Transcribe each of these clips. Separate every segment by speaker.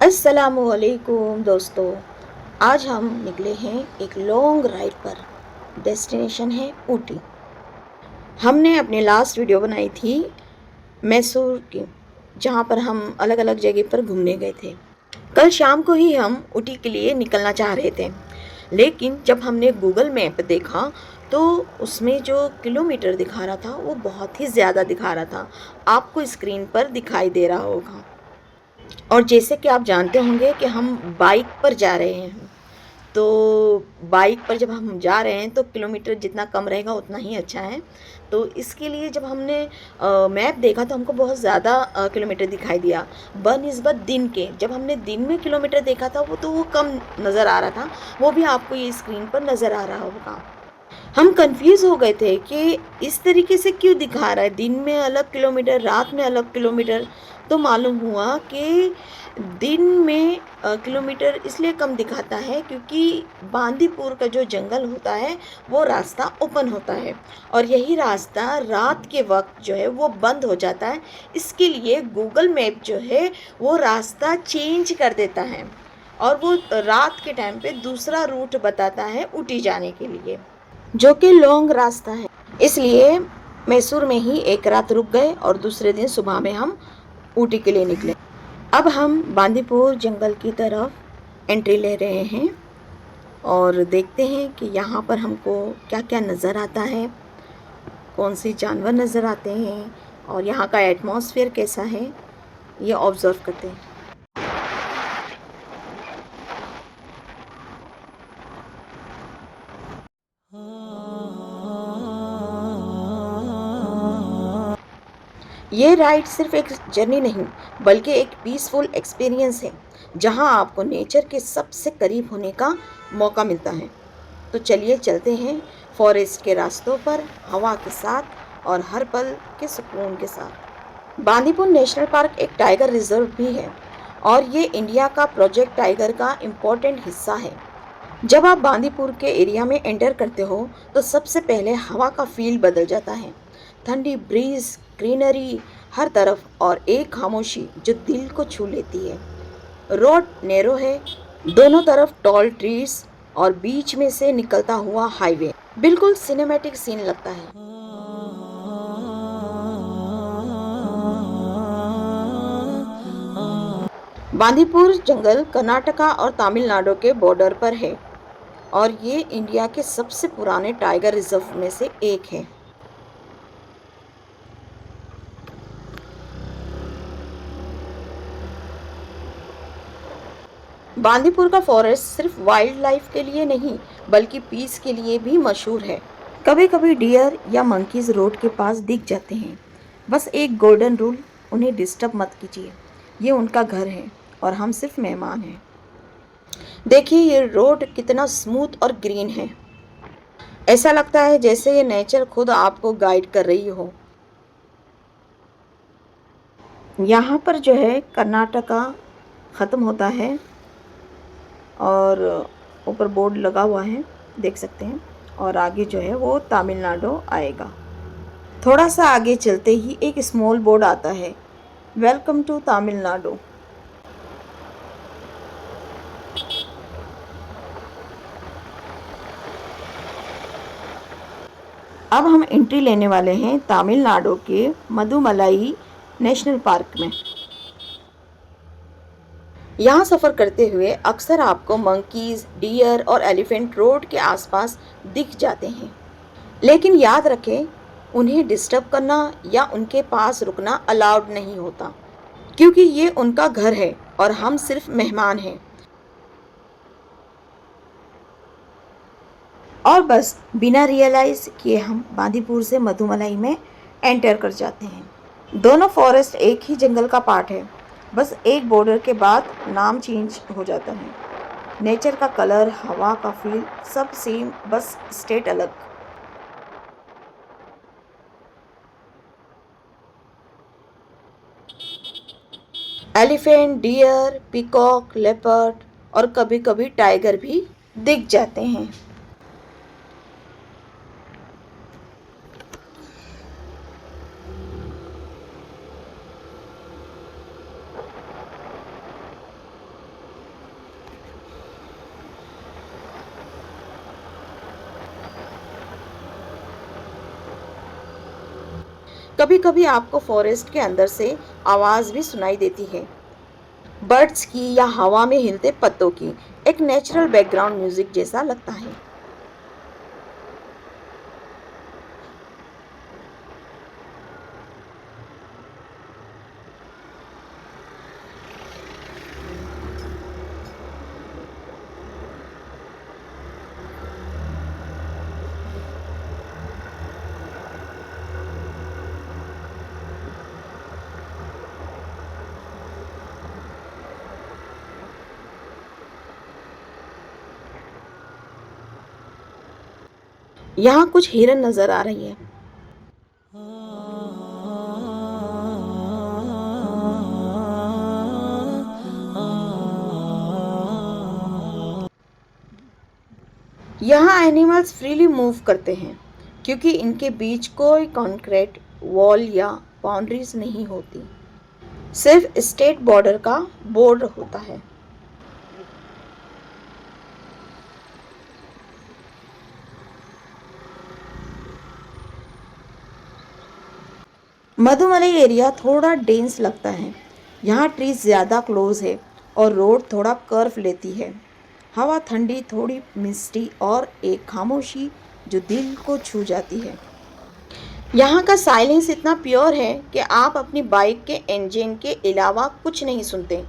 Speaker 1: अस्सलामुअलैकुम दोस्तों। आज हम निकले हैं एक लॉन्ग राइड पर। डेस्टिनेशन है ऊटी। हमने अपनी लास्ट वीडियो बनाई थी मैसूर की, जहाँ पर हम अलग अलग जगह पर घूमने गए थे। कल शाम को ही हम ऊटी के लिए निकलना चाह रहे थे, लेकिन जब हमने गूगल मैप देखा तो उसमें जो किलोमीटर दिखा रहा था वो बहुत ही ज़्यादा दिखा रहा था। आपको स्क्रीन पर दिखाई दे रहा होगा। और जैसे कि आप जानते होंगे कि हम बाइक पर जा रहे हैं, तो बाइक पर जब हम जा रहे हैं तो किलोमीटर जितना कम रहेगा उतना ही अच्छा है। तो इसके लिए जब हमने मैप देखा तो हमको बहुत ज़्यादा किलोमीटर दिखाई दिया बनिस्बत दिन के। जब हमने दिन में किलोमीटर देखा था वो कम नज़र आ रहा था। वो भी आपको ये स्क्रीन पर नज़र आ रहा होगा। हम कंफ्यूज हो गए थे कि इस तरीके से क्यों दिखा रहा है, दिन में अलग किलोमीटर, रात में अलग किलोमीटर। तो मालूम हुआ कि दिन में किलोमीटर इसलिए कम दिखाता है क्योंकि बांदीपुर का जो जंगल होता है वो रास्ता ओपन होता है, और यही रास्ता रात के वक्त जो है वो बंद हो जाता है। इसके लिए गूगल मैप जो है वो रास्ता चेंज कर देता है, और वो रात के टाइम पे दूसरा रूट बताता है ऊटी जाने के लिए, जो कि लॉन्ग रास्ता है। इसलिए मैसूर में ही एक रात रुक गए और दूसरे दिन सुबह में हम ऊटी के लिए निकले। अब हम बांदीपुर जंगल की तरफ एंट्री ले रहे हैं और देखते हैं कि यहाँ पर हमको क्या क्या नज़र आता है, कौन से जानवर नज़र आते हैं और यहाँ का एटमॉस्फेयर कैसा है, ये ऑब्ज़र्व करते हैं। ये राइड सिर्फ एक जर्नी नहीं बल्कि एक पीसफुल एक्सपीरियंस है, जहां आपको नेचर के सबसे करीब होने का मौका मिलता है। तो चलिए चलते हैं फॉरेस्ट के रास्तों पर, हवा के साथ और हर पल के सुकून के साथ। बांदीपुर नेशनल पार्क एक टाइगर रिजर्व भी है, और ये इंडिया का प्रोजेक्ट टाइगर का इम्पोर्टेंट हिस्सा है। जब आप बांदीपुर के एरिया में एंटर करते हो तो सबसे पहले हवा का फील बदल जाता है। ठंडी ब्रीज, ग्रीनरी हर तरफ, और एक खामोशी जो दिल को छू लेती है। रोड नैरो है, दोनों तरफ टॉल ट्रीज और बीच में से निकलता हुआ हाईवे बिल्कुल सिनेमैटिक सीन लगता है। बांदीपुर जंगल कर्नाटका और तमिलनाडु के बॉर्डर पर है, और ये इंडिया के सबसे पुराने टाइगर रिजर्व में से एक है। बांदीपुर का फॉरेस्ट सिर्फ वाइल्ड लाइफ के लिए नहीं बल्कि पीस के लिए भी मशहूर है। कभी कभी डियर या मंकीज रोड के पास दिख जाते हैं। बस एक गोल्डन रूल, उन्हें डिस्टर्ब मत कीजिए। ये उनका घर है और हम सिर्फ मेहमान हैं। देखिए ये रोड कितना स्मूथ और ग्रीन है। ऐसा लगता है जैसे ये नेचर खुद आपको गाइड कर रही हो। यहाँ पर जो है कर्नाटका ख़त्म होता है और ऊपर बोर्ड लगा हुआ है, देख सकते हैं, और आगे जो है वो तमिलनाडु आएगा। थोड़ा सा आगे चलते ही एक स्मॉल बोर्ड आता है, वेलकम टू तमिलनाडु। अब हम एंट्री लेने वाले हैं तमिलनाडु के मधुमलाई नेशनल पार्क में। यहाँ सफ़र करते हुए अक्सर आपको मंकीज, डियर और एलिफेंट रोड के आसपास दिख जाते हैं, लेकिन याद रखें उन्हें डिस्टर्ब करना या उनके पास रुकना अलाउड नहीं होता, क्योंकि ये उनका घर है और हम सिर्फ मेहमान हैं। और बस बिना रियलाइज़ किए हम बांदीपुर से मधुमलाई में एंटर कर जाते हैं। दोनों फॉरेस्ट एक ही जंगल का पार्ट है, बस एक बॉर्डर के बाद नाम चेंज हो जाता है। नेचर का कलर, हवा का फील सब सेम, बस स्टेट अलग। एलिफेंट, डियर, पीकॉक, लेपर्ड और कभी कभी टाइगर भी दिख जाते हैं। कभी कभी आपको फॉरेस्ट के अंदर से आवाज़ भी सुनाई देती है, बर्ड्स की या हवा में हिलते पत्तों की। एक नेचुरल बैकग्राउंड म्यूजिक जैसा लगता है। यहाँ कुछ हिरन नजर आ रही है। यहाँ एनिमल्स फ्रीली मूव करते हैं क्योंकि इनके बीच कोई कॉन्क्रीट वॉल या बाउंड्रीज नहीं होती, सिर्फ स्टेट बॉर्डर का बोर्ड होता है। मधुमलाई एरिया थोड़ा डेंस लगता है। यहाँ ट्रीज ज़्यादा क्लोज है और रोड थोड़ा कर्व लेती है। हवा ठंडी, थोड़ी मिस्टी और एक खामोशी जो दिल को छू जाती है। यहाँ का साइलेंस इतना प्योर है कि आप अपनी बाइक के इंजन के अलावा कुछ नहीं सुनते।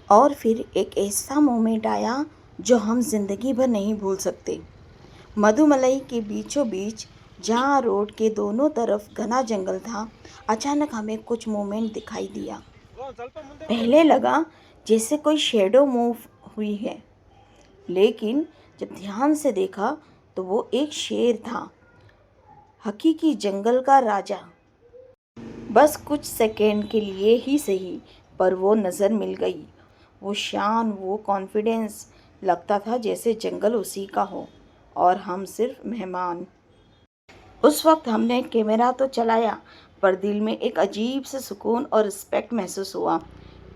Speaker 1: और फिर एक ऐसा मोमेंट आया जो हम जिंदगी भर नहीं भूल सकते। मधुमलाई के बीचों बीच, जहाँ रोड के दोनों तरफ घना जंगल था, अचानक हमें कुछ मोमेंट दिखाई दिया। पहले लगा जैसे कोई शेडो मूव हुई है, लेकिन जब ध्यान से देखा तो वो एक शेर था, हकीकी जंगल का राजा। बस कुछ सेकंड के लिए ही सही, पर वो नज़र मिल गई। वो शान, वो कॉन्फिडेंस, लगता था जैसे जंगल उसी का हो और हम सिर्फ मेहमान। उस वक्त हमने कैमरा तो चलाया, पर दिल में एक अजीब से सुकून और रिस्पेक्ट महसूस हुआ।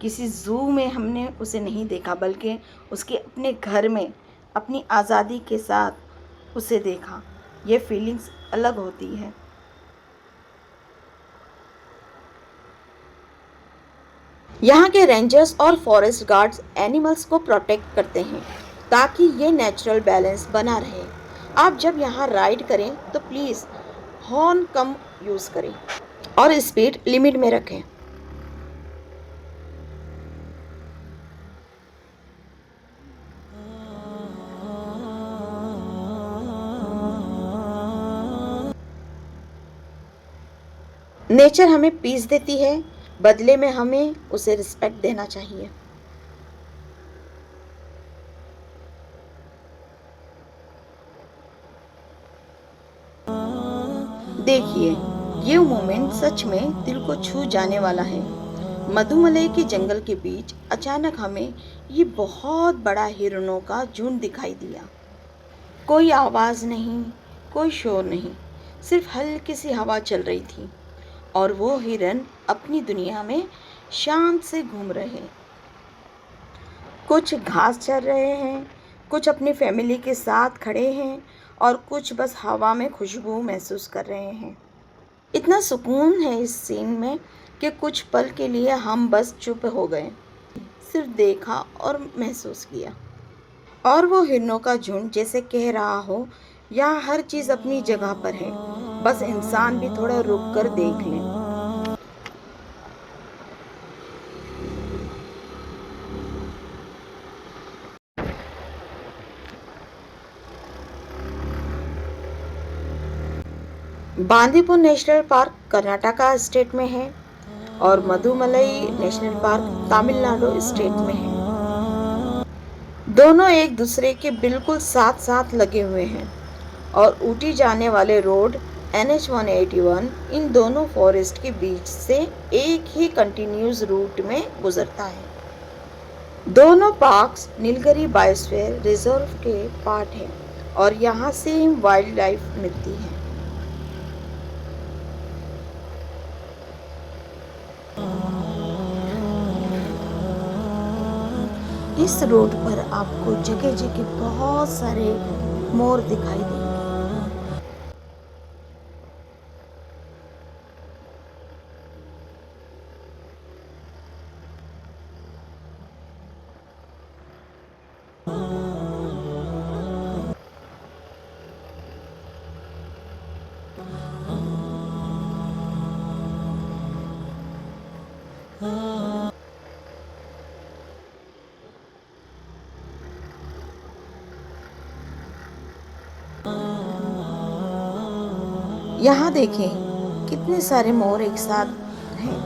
Speaker 1: किसी ज़ू में हमने उसे नहीं देखा, बल्कि उसके अपने घर में अपनी आज़ादी के साथ उसे देखा। ये फीलिंग्स अलग होती है। यहाँ के रेंजर्स और फॉरेस्ट गार्ड्स एनिमल्स को प्रोटेक्ट करते हैं ताकि ये नेचुरल बैलेंस बना रहे। आप जब यहाँ राइड करें तो प्लीज़ हॉर्न कम यूज़ करें और स्पीड लिमिट में रखें। नेचर हमें पीस देती है, बदले में हमें उसे रिस्पेक्ट देना चाहिए। देखिए, ये मोमेंट सच में दिल को छू जाने वाला है। मधुमलाई के जंगल के बीच अचानक हमें ये बहुत बड़ा हिरणों का झुंड दिखाई दिया। कोई आवाज़ नहीं, कोई शोर नहीं, सिर्फ हल्की सी हवा चल रही थी और वो हिरन अपनी दुनिया में शांत से घूम रहे हैं। कुछ घास चर रहे हैं, कुछ अपनी फैमिली के साथ खड़े हैं और कुछ बस हवा में खुशबू महसूस कर रहे हैं। इतना सुकून है इस सीन में कि कुछ पल के लिए हम बस चुप हो गए, सिर्फ देखा और महसूस किया। और वो हिरणों का झुंड जैसे कह रहा हो, यहाँ हर चीज़ अपनी जगह पर है, बस इंसान भी थोड़ा रुक कर देख लें। Bandipur national park Karnataka state में है और Mudumalai national park Tamil Nadu state में है। दोनों एक दूसरे के बिल्कुल साथ साथ लगे हुए हैं और ऊटी जाने वाले रोड NH-181 इन दोनों फॉरेस्ट के बीच से एक ही कंटिन्यूस रूट में गुजरता है। दोनों पार्क्स नीलगिरी बायोस्फीयर रिजर्व के पार्ट हैं और यहाँ से वाइल्ड लाइफ मिलती है। इस रोड पर आपको जगह जगह बहुत सारे मोर दिखाई देंगे। यहाँ देखें कितने सारे मोर एक साथ हैं।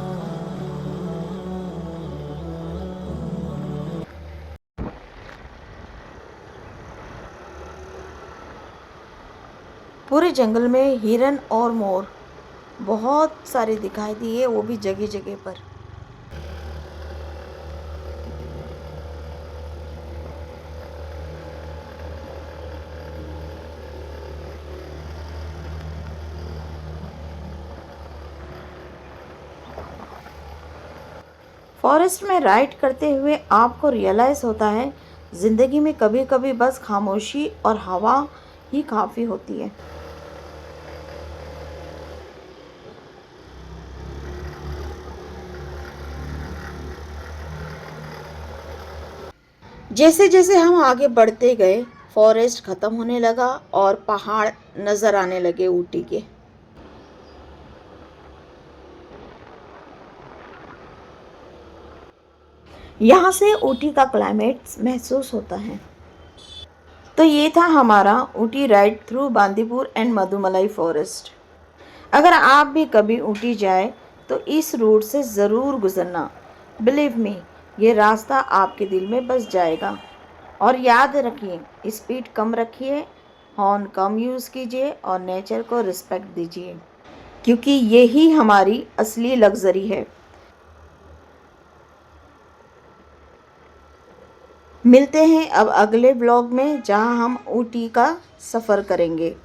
Speaker 1: पूरे जंगल में हिरन और मोर बहुत सारे दिखाई दिए, वो भी जगह जगह पर। फॉरेस्ट में राइड करते हुए आपको रियलाइज़ होता है ज़िंदगी में कभी कभी बस खामोशी और हवा ही काफ़ी होती है। जैसे जैसे हम आगे बढ़ते गए फॉरेस्ट ख़त्म होने लगा और पहाड़ नज़र आने लगे ऊटी के। यहाँ से ऊटी का क्लाइमेट महसूस होता है। तो ये था हमारा Ooty ride through Bandipur and Mudumalai forest. अगर आप भी कभी ऊटी जाए तो इस रूट से ज़रूर गुजरना। बिलीव मी, ये रास्ता आपके दिल में बस जाएगा। और याद रखिए, स्पीड कम रखिए, हॉर्न कम यूज़ कीजिए और नेचर को रिस्पेक्ट दीजिए, क्योंकि यही हमारी असली लग्जरी है। मिलते हैं अब अगले ब्लॉग में, जहां हम ऊटी का सफ़र करेंगे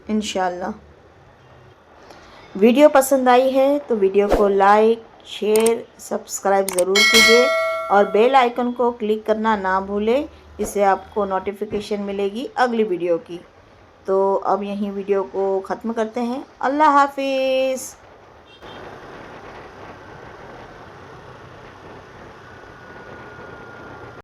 Speaker 1: इंशाल्लाह। वीडियो पसंद आई है तो वीडियो को लाइक, शेयर, सब्सक्राइब ज़रूर कीजिए और बेल आइकन को क्लिक करना ना भूलें। इससे आपको नोटिफिकेशन मिलेगी अगली वीडियो की। तो अब यहीं वीडियो को ख़त्म करते हैं। अल्लाह हाफिज़।